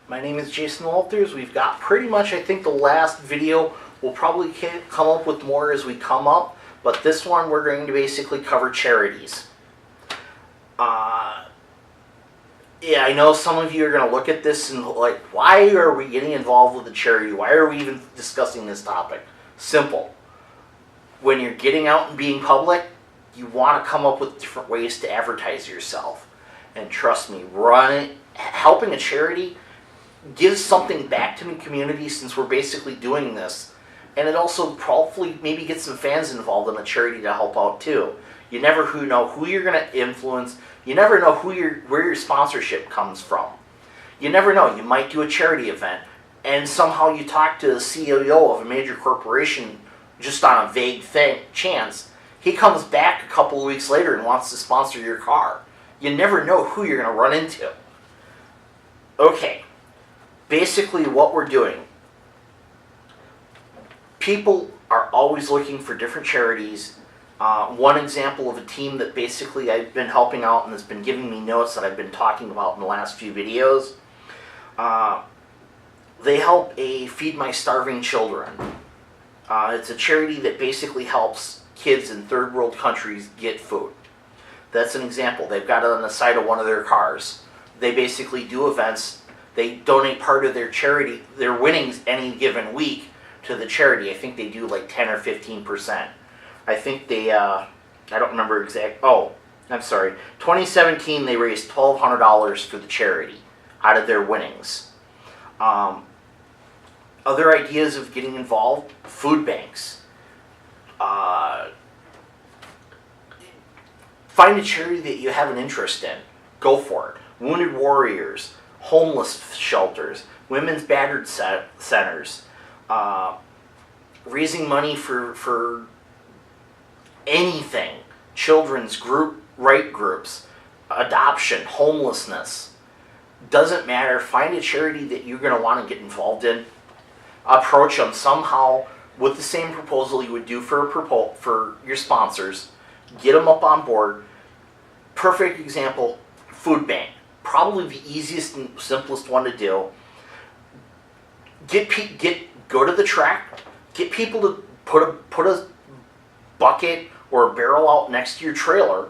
My name is Jason Walters. We've got pretty much, I think the last video, we'll probably come up with more as we come up, but this one we're going to basically cover charities. Yeah, I know some of you are going to look at this and like, why are we getting involved with the charity? Why are we even discussing this topic? Simple. When you're getting out and being public, you want to come up with different ways to advertise yourself. And trust me, helping a charity gives something back to the community since we're basically doing this. And it also probably maybe gets some fans involved in the charity to help out too. You never know who you're going to influence. You never know where your sponsorship comes from. You never know. You might do a charity event and somehow you talk to the CEO of a major corporation just on a vague chance. He comes back a couple of weeks later and wants to sponsor your car. You never know who you're going to run into. Okay, basically what we're doing. People are always looking for different charities. One example of a team that basically I've been helping out and has been giving me notes that I've been talking about in the last few videos. They help Feed My Starving Children. It's a charity that basically helps kids in third world countries get food. That's an example. They've got it on the side of one of their cars. They basically do events. They donate part of their charity, their winnings any given week to the charity. I think they do like 10 or 15%. I think they, I don't remember exact, oh, I'm sorry. 2017 they raised $1,200 for the charity out of their winnings. Other ideas of getting involved, food banks. Find a charity that you have an interest in. Go for it. Wounded warriors, homeless shelters, women's battered centers, raising money for anything, children's right groups, adoption, homelessness. Doesn't matter. Find a charity that you're going to want to get involved in. Approach them somehow with the same proposal you would do for your sponsors. Get them up on board. Perfect example, food bank. Probably the easiest and simplest one to do. Go to the track. Get people to put a bucket or a barrel out next to your trailer,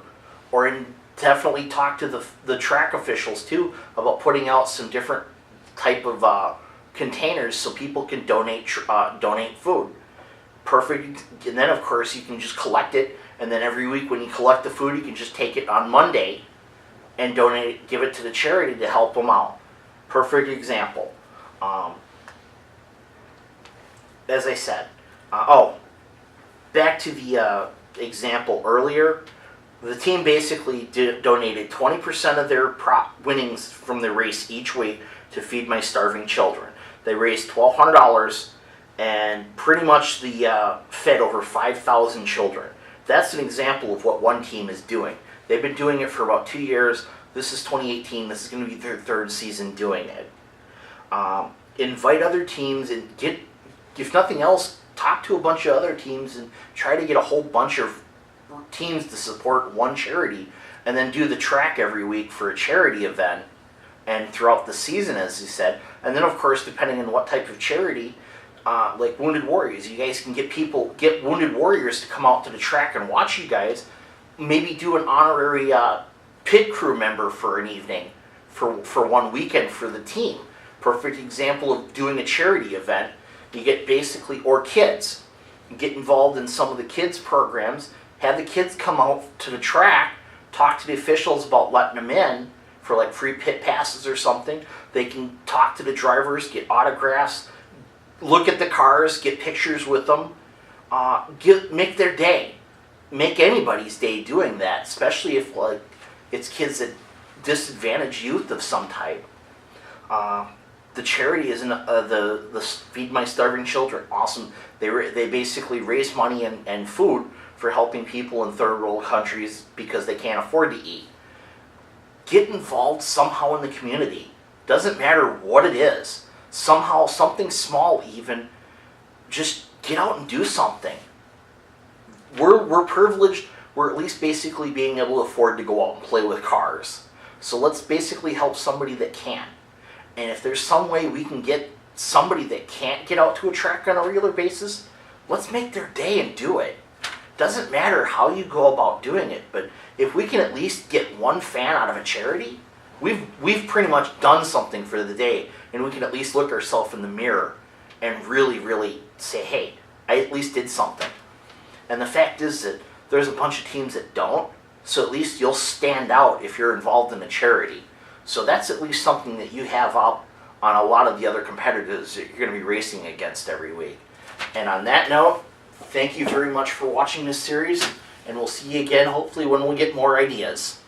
or definitely talk to the track officials too about putting out some different type of containers so people can donate food. Perfect. And then of course you can just collect it, and then every week when you collect the food you can just take it on Monday and give it to the charity to help them out. Perfect example. As I said, back to the example earlier, the team basically donated 20% of their winnings from the race each week to Feed My Starving Children. They raised $1,200 and pretty much fed over 5,000 children. That's an example of what one team is doing. They've been doing it for about 2 years. This is 2018. This is going to be their third season doing it. Invite other teams and if nothing else, talk to a bunch of other teams and try to get a whole bunch of teams to support one charity, and then do the track every week for a charity event and throughout the season, as you said. And then of course, depending on what type of charity, like Wounded Warriors, you guys can get Wounded Warriors to come out to the track and watch you guys. Maybe do an honorary pit crew member for an evening for one weekend for the team. Perfect example of doing a charity event. You get basically, or kids, get involved in some of the kids programs, have the kids come out to the track, talk to the officials about letting them in for like free pit passes or something. They can talk to the drivers, get autographs, look at the cars, get pictures with them, make their day. Make anybody's day doing that, especially if like it's kids that disadvantaged youth of some type. The charity is the Feed My Starving Children. Awesome. They basically raise money and food for helping people in third world countries because they can't afford to eat. Get involved somehow in the community. Doesn't matter what it is. Somehow, something small even. Just get out and do something. We're privileged. We're at least basically being able to afford to go out and play with cars. So let's basically help somebody that can. And if there's some way we can get somebody that can't get out to a track on a regular basis, let's make their day and do it. Doesn't matter how you go about doing it, but if we can at least get one fan out of a charity, we've pretty much done something for the day, and we can at least look ourselves in the mirror and really, really say, hey, I at least did something. And the fact is that there's a bunch of teams that don't, so at least you'll stand out if you're involved in a charity. So that's at least something that you have up on a lot of the other competitors that you're going to be racing against every week. And on that note, thank you very much for watching this series, and we'll see you again hopefully when we get more ideas.